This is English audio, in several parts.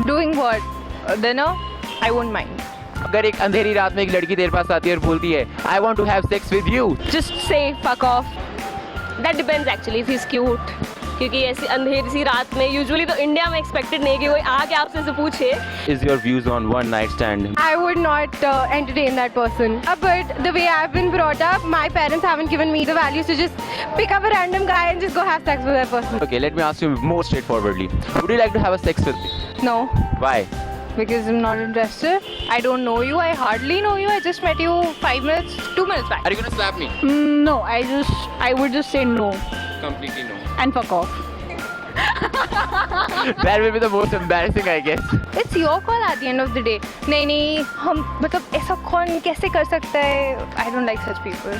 Doing what? Dinner? I won't mind. अगर एक अंधेरी रात में एक लड़की तेरे पास आती है और बोलती है I want to have sex with you, Just say fuck off. That depends actually if he is cute, क्योंकि ऐसी अंधेरी सी रात में यूजुअली तो इंडिया में एक्सपेक्टेड नहीं है कि कोई आके आपसे से पूछे. is your views on one night stand? I would not entertain that person. But the way I've been brought up, my parents haven't given me the values to just pick up a random guy and just go have sex with that person. Okay, let me ask you more straightforwardly. Would you like to have a sex with me? No, Why? because I'm not interested. I don't know you. I hardly know you. I just met you 2 minutes back. Are you gonna slap me? No, I would just say no Completely no. and fuck off. That will be the most embarrassing, I guess. It's your call at the end of the day. नहीं हम मतलब ऐसा कौन कैसे कर सकता है? I don't like such people.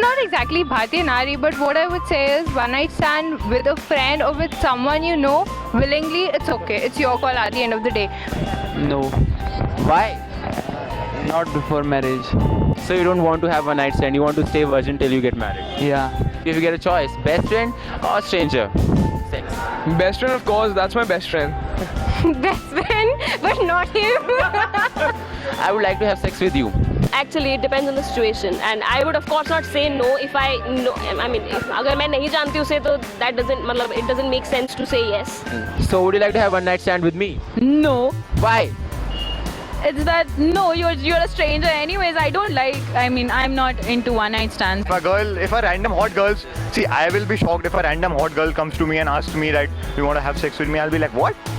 Not exactly भारतीय नारी, but what I would say is one night stand with a friend or with someone you know willingly, it's okay. It's your call at the end of the day. No, Why? not before marriage. So you don't want to have a night stand, you want to stay virgin till you get married. Yeah. If you get a choice, best friend or stranger? Sex. Best friend, of course, that's my best friend. Best friend, but not him. I would like to have sex with you. Actually it depends on the situation and I would of course not say no if I know, I mean अगर मैं नहीं जानती उसे तो that doesn't मतलब it doesn't make sense to say yes. So would you like to have one night stand with me? No, Why? it's that no, you're a stranger anyways. I don't like. I mean, I'm not into one night stands. If a random hot girl, see, I will be shocked if a random hot girl comes to me and asks me that you want to have sex with me. I'll be like, what?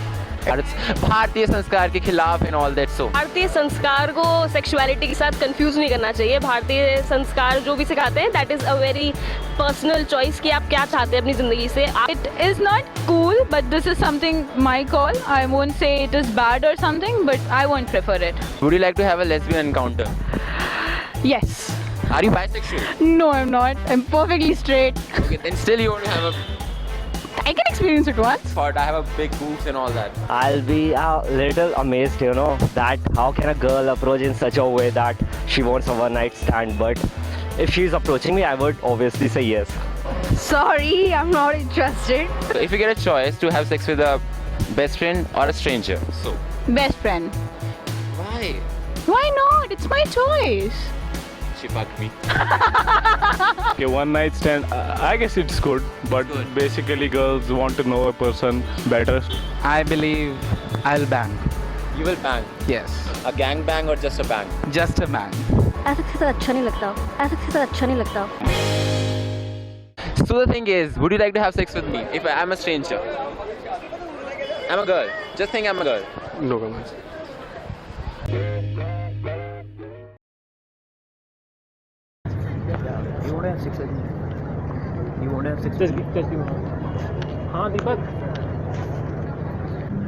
भारतीय संस्कार के खिलाफ and all that. So भारतीय संस्कार को sexuality के साथ confuse नहीं करना चाहिए. भारतीय संस्कार जो भी सिखाते हैं that is a very personal choice कि आप क्या चाहते हैं अपनी जिंदगी से. It is not cool, but this is something my call. I won't say it is bad or something, but I won't prefer it. would you like to have a lesbian encounter? Yes. Are you bisexual? No, I'm not. I'm perfectly straight. Okay, then still you want to have a I can experience it once. thought. I have a big boobs and all that. I'll be a little amazed, you know, that how can a girl approach in such a way that she wants a one night stand. But if she's approaching me, I would obviously say yes. Sorry, I'm not interested. So if you get a choice to have sex with a best friend or a stranger, so Best friend. why? Why not? It's my choice. She fucked me. Okay, one night stand, I guess it's good, but Good. basically girls want to know a person better. I believe I'll bang. You will bang. Yes. A gang bang or just a bang? Just a bang. ऐसा किसी से अच्छा नहीं लगता, ऐसा किसी से अच्छा नहीं लगता. So the thing is, would you like to have sex with me if I'm a stranger? I'm a girl. Just think I'm a girl. No comments. You want to have sex with me? You want to have sex with me? हाँ दीपक.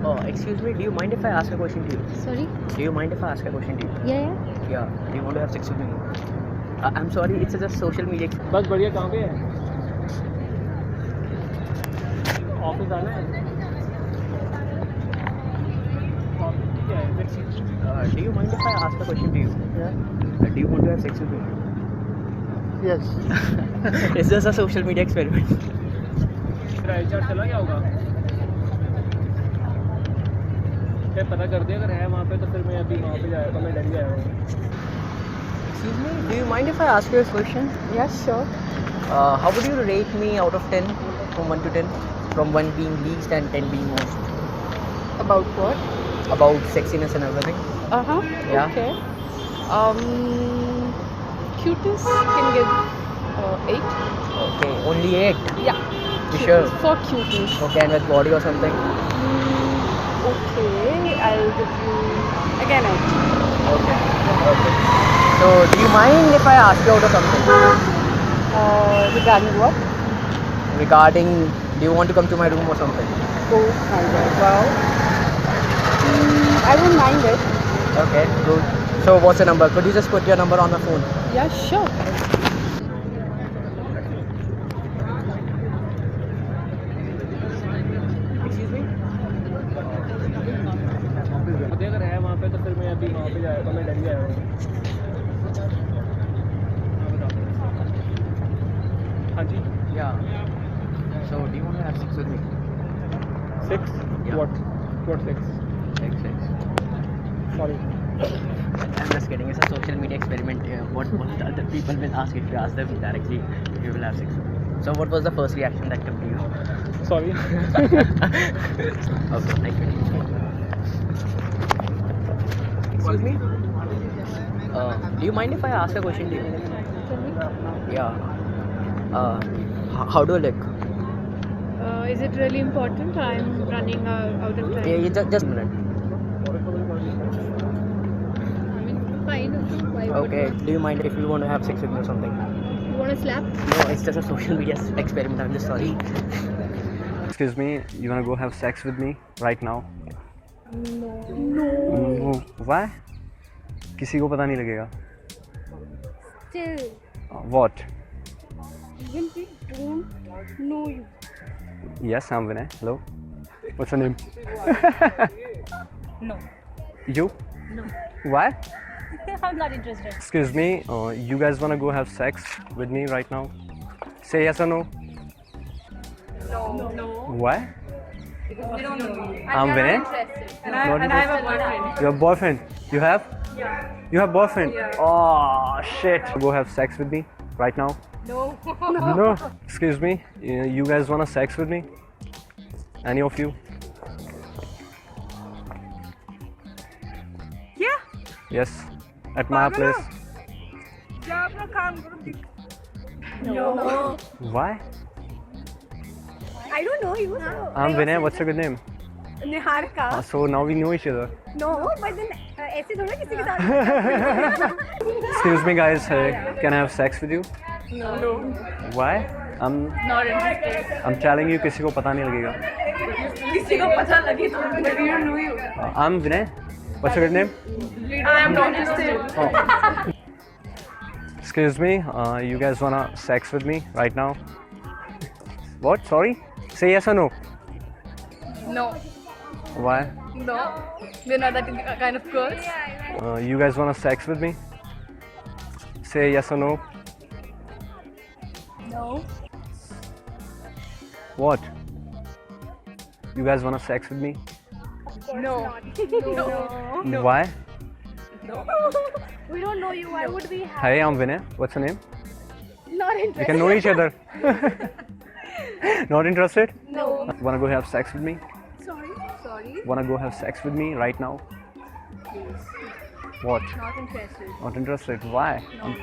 Oh, excuse me, do you mind if I ask a question to you? Sorry? Do you mind if I ask a question to you? Yeah. Yeah. Do you want to have sex with me? I'm sorry, it's just social media. बस बढ़िया. कहाँ पे है? Office आना है. Do you mind if I ask a question to you? Yeah. Do you want to have sex with me? Yes. It's just a social media experiment. तेरा HR चला गया होगा. ये पता कर दिया अगर है वहाँ पे तो फिर मैं अभी वहाँ पे जाएगा. मैं डर गया हूँ. Excuse me, do you mind if I ask you a question? Yes, sure. How would you rate me out of 10 from 1 to 10? From 1 being least and 10 being most? About what? About sexiness and everything. Uh-huh. Yeah. Okay. Cutest can give 8. Okay, only 8. Yeah. You sure? For cuteness. Okay, and with body or something? Okay, I'll give you again 8. Okay. Okay. So, do you mind if I ask you out of something? Regarding what? Regarding, do you want to come to my room or something? Oh my god, wow. I won't mind it. Okay, good. So, what's the number? Could you just put your number on the phone? Yeah, sure. Excuse me? अगर है वहाँ पे तो फिर मैं अभी वहाँ पे जाएगा. मैं डर गया हूँ. हाँ जी. Yeah. So, do you want to have sex with me? Six? Yeah. What? What six? Sorry. I'm just kidding. It's a social media experiment. What the other people will ask if you ask them directly if you will have sex. So what was the first reaction that came to you? Sorry. Okay, nice meeting you. Excuse me? Do you mind if I ask a question to you? Yeah. How do you look? Is it really important? I'm running out of time. Yeah, just a minute. Fine. Okay. Do you mind if you want to have sex with me or something? You want to slap? No, it's just a social media experiment. I'm just sorry. Excuse me, you wanna go have sex with me right now? No. Why? किसी को पता नहीं लगेगा. Still, What? even we don't know you. Yes, I'm Vinay. Hello. What's your name? No. You? No. Why? I'm not interested. Excuse me, you guys wanna go have sex with me right now? Say yes or no? No. Why? We don't know you. I'm Vinay. And I have a boyfriend. You have boyfriend? You have? Yeah. You have boyfriend? Yeah. Oh shit. Go have sex with me right now? No. No. Excuse me, you guys wanna sex with me? Any of you? Yeah. Yes. At my place. No. Why? I don't know you. So I'm Vinay. What's your good name? Niharika. So now we know each other. No, but then ऐसे थोड़ा किसी के साथ. Excuse me, guys. Can I have sex with you? No. Why? I'm Not interested. I'm telling you, किसी को पता नहीं लगेगा. किसी को पता लगी तो but we don't know you. I'm Vinay. What's your good name? I am not interested. Oh. Excuse me. You guys wanna sex with me right now? What? Sorry? Say yes or no. No. Why? No. We're not that kind of girls. You guys wanna sex with me? Say yes or no. No. What? You guys wanna sex with me? No. No. Why? We don't know you. Why would we have? Hey, I'm Vinay. What's your name? Not interested. We can know each other. Not interested? No. Wanna go have sex with me? Sorry. Wanna go have sex with me right now? What? Not interested. Not interested. Why? No.